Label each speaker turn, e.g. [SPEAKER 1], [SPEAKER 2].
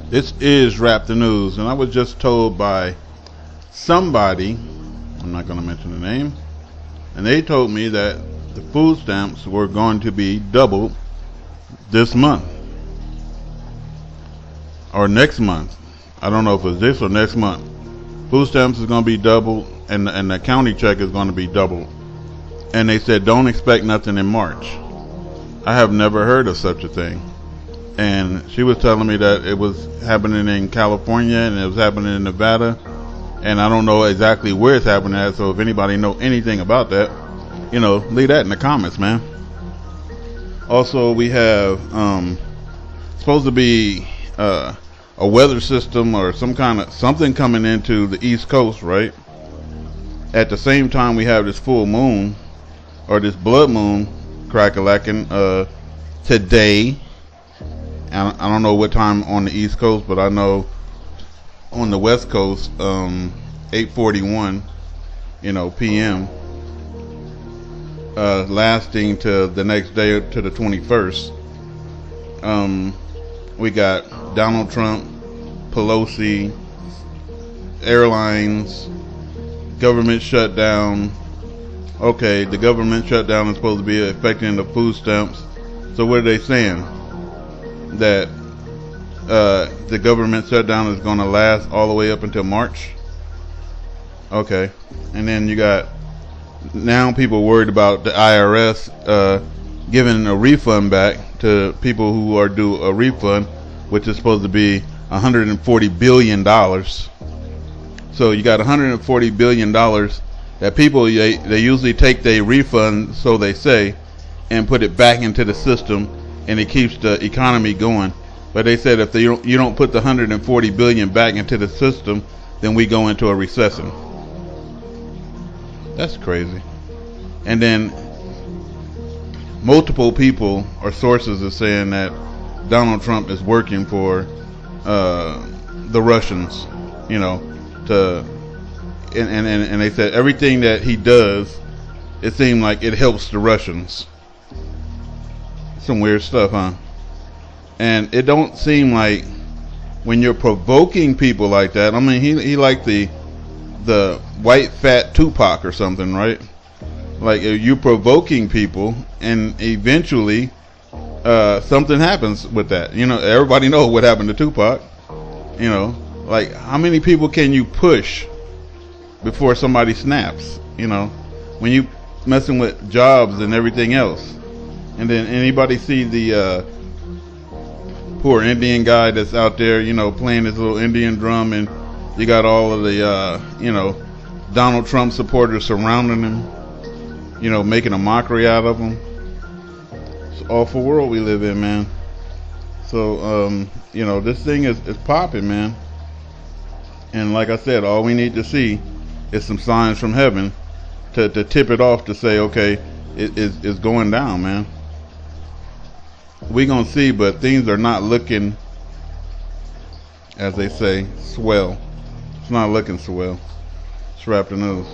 [SPEAKER 1] This is Rap the News, and I was just told by somebody, I'm not going to mention the name, and they told me that the food stamps were going to be doubled this month or next month. I don't know if it's this or next month. Food stamps is going to be doubled, and the county check is going to be doubled. And they said don't expect nothing in March. I have never heard of such a thing. And she was telling me that it was happening in California and it was happening in Nevada, and I don't know exactly where it's happening at. So if anybody know anything about that, leave that in the comments, man. Also, we have supposed to be a weather system or something coming into the East Coast, right? At the same time, we have this full moon or this blood moon crack-a-lacking today. I don't know what time on the East Coast, but I know on the West Coast, 8:41, p.m. Lasting to the next day, to the 21st. We got Donald Trump, Pelosi, airlines, government shutdown. Okay, the government shutdown is supposed to be affecting the food stamps. So what are they saying? That the government shutdown is going to last all the way up until March? Okay. And then you got now people worried about the IRS giving a refund back to people who are due a refund, which is supposed to be $140 billion. So you got $140 billion that people, they usually take their refund, so they say, and put it back into the system, and it keeps the economy going. But they said if you don't put the $140 billion back into the system, then we go into a recession. That's crazy. And then multiple people or sources are saying that Donald Trump is working for the Russians, and they said everything that he does, it seemed like it helps the Russians. Some weird stuff, huh? And it don't seem like when you're provoking people like that. I mean, he like the white fat Tupac or something, right? Like you're provoking people, and eventually something happens with that. Everybody knows what happened to Tupac. Like how many people can you push before somebody snaps? When you messing with jobs and everything else. And then anybody see the poor Indian guy that's out there, playing his little Indian drum, and you got all of the, Donald Trump supporters surrounding him, making a mockery out of him. It's an awful world we live in, man. So, this thing is popping, man. And like I said, all we need to see is some signs from heaven to tip it off to say, okay, it's going down, man. We gonna see, but things are not looking, as they say, swell. It's not looking swell. Let's wrap the news.